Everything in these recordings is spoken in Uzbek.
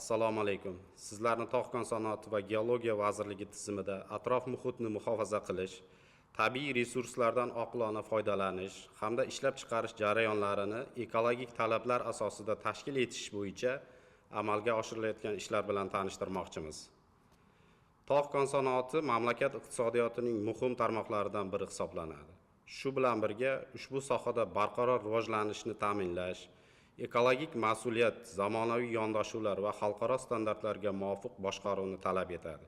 Assalomu alaykum. Sizlarni Tog'kon sanoati va geologiya vazirligi tizimida atrof muhitni muhofaza qilish, tabiiy resurslardan oqilona foydalanish hamda ishlab chiqarish jarayonlarini ekologik talablar asosida tashkil etish bo'yicha amalga oshirilayotgan ishlar bilan tanishtirmoqchimiz. Tog'kon sanoati mamlakat iqtisodiyotining muhim tarmoqlaridan biri hisoblanadi. Shu bilan birga ushbu sohada barqaror rivojlanishni ta'minlash, ekologik mas'uliyat, zamonaviy yondashuvlar va xalqaro standartlarga muvofiq boshqaruvni talab etadi.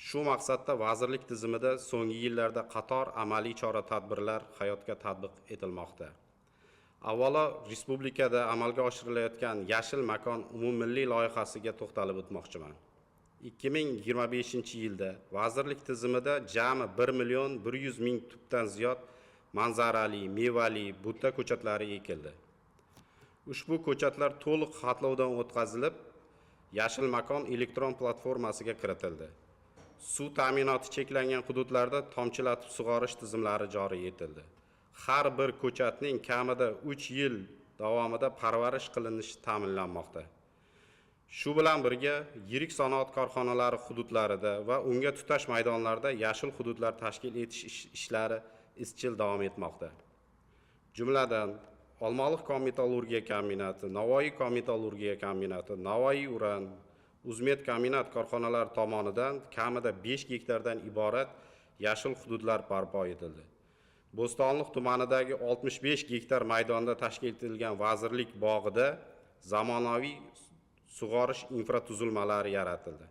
Shu maqsadda vazirlik tizimida so'nggi yillarda qator amaliy chora-tadbirlar hayotga tatbiq etilmoqda. Avvalo, respublikada amalga oshirilayotgan Yashil makon umummilliy loyihasiga to'xtalib o'tmoqchiman. 2025-yilda vazirlik tizimida jami 1.100.000 tubdan ziyod manzarali, mevali, buta ko'chatlari ekildi. Ushbu ko'chatlar to'liq xatlovdan o'tkazilib, Yashil makon elektron platformasiga kiritildi. Suv ta'minoti cheklangan hududlarda tomchilatib sug'orish tizimlari joriy etildi. Har bir ko'chatning kamida 3 yil davomida parvarish qilinishi ta'minlanmoqda. Shu bilan birga yirik sanoat korxonalari hududlarida va unga tutash maydonlarida yashil hududlar tashkil etish ishlari izchil davom etmoqda. Jumladan, Olmaliq kon-metallurgiya kombinati, Navoiy kon-metallurgiya kombinati, Navoiy uran, Uzmet kombinat korxonalari tomonidan kamida 5 gektardan iborat yashil hududlar barpo etildi. Bo'stonliq tumanidagi 65 gektar maydonda tashkil etilgan vazirlik bog'ida zamonaviy sug'orish infratuzilmalari yaratildi.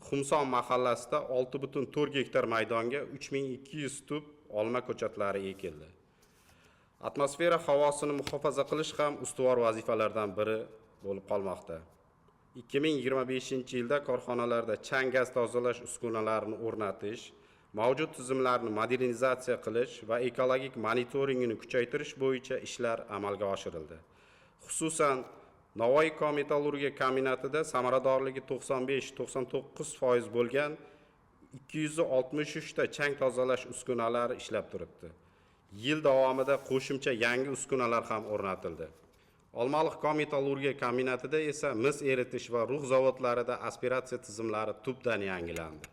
Xumson mahallasida 6,4 gektar maydonga 3200 tub olma ko'chatlari ekildi. Atmosfera havosini muhofaza qilish ham ustuvor vazifalardan biri bo'lib qolmoqda. 2025-yilda korxonalarda chang gaz tozalash uskunalarini o'rnatish, mavjud tizimlarni modernizatsiya qilish va ekologik monitoringini kuchaytirish bo'yicha ishlar amalga oshirildi. Xususan, Navoiy kon-metallurgiya kombinatida samaradorligi 95-99% bo'lgan 263 ta chang tozalash uskunalari ishlab turibdi. Yil davomida qo'shimcha yangi uskunalar ham o'rnatildi. Olmaliq kon-metallurgiya kombinatida esa mis eritish va rug' zavodlarida aspiratsiya tizimlari tubdan yangilandi.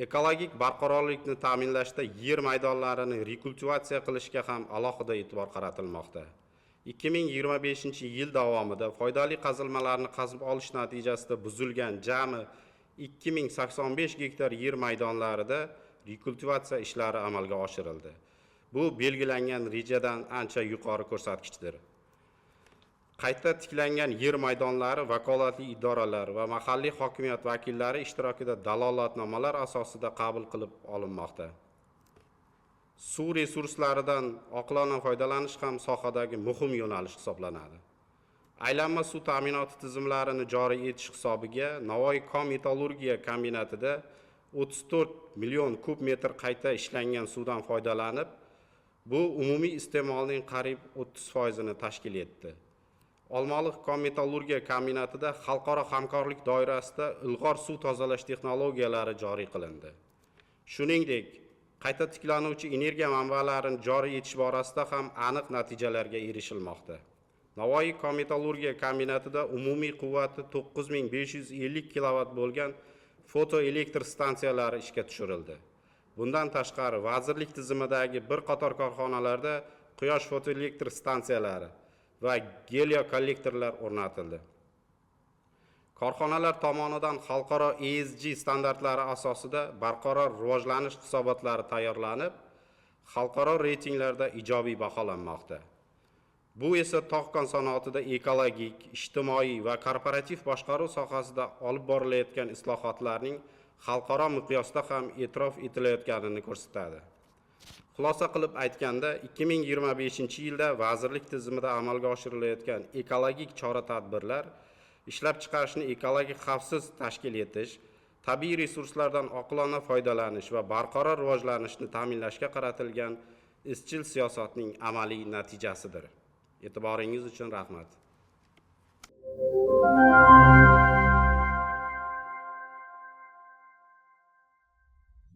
Ekologik barqarorlikni ta'minlashda yer maydonlarini rekultivatsiya qilishga ham alohida e'tibor qaratilmoqda. 2025-yil davomida foydali qazilmalarni qazib olish natijasida buzilgan jami 2085 gektar yer maydonlarida rekultivatsiya ishlari amalga oshirildi. Bu belgilangan rejadan ancha yuqori ko'rsatkichdir. Qayta tiklangan yer maydonlari vakolatli idoralar va mahalliy hokimiyat vakillari ishtirokida dalolatnomalar asosida qabul qilib olinmoqda. Suv resurslaridan oqilona foydalanish ham sohadagi muhim yo'nalish hisoblanadi. Aylanma suv ta'minoti tizimlarini joriy etish hisobiga Navoiy kon-metallurgiya kombinatida 34 million kub metr qayta ishlangan suvdan foydalanib, bu umumiy iste'molning qariyb 30%ni tashkil etdi. Olmaliq kon-metallurgiya kombinatida xalqaro hamkorlik doirasida ilg'or suv tozalash texnologiyalari joriy qilindi. Shuningdek, qayta tiklanuvchi energiya manbalarini joriy etish borasida ham aniq natijalarga erishilmoqda. Navoiy kon-metallurgiya kombinatida umumiy quvvati 9550 kilovat bo'lgan fotoelektr stansiyalari ishga tushirildi. Bundan tashqari, vazirlik tizimidagi bir qator korxonalarda quyosh fotoelektr stansiyalari va gelio kollektorlar o'rnatildi. Korxonalar tomonidan xalqaro ESG standartlari asosida barqaror rivojlanish hisobotlari tayyorlanib, xalqaro reytinglarda ijobiy baholanmoqda. Bu esa Tog'kon sanoatida ekologik, ijtimoiy va korporativ boshqaruv sohasida olib borilayotgan islohotlarning xalqaro miqyosda ham e'tirof etilayotganini ko'rsatadi. Xulosa qilib aytganda, 2025-yilda vazirlik tizimida amalga oshirilayotgan ekologik chora-tadbirlar ishlab chiqarishni ekologik xavfsiz tashkil etish, tabiiy resurslardan oqilona foydalanish va barqaror rivojlanishni ta'minlashga qaratilgan izchil siyosatning amaliy natijasidir. E'tiboringiz uchun rahmat.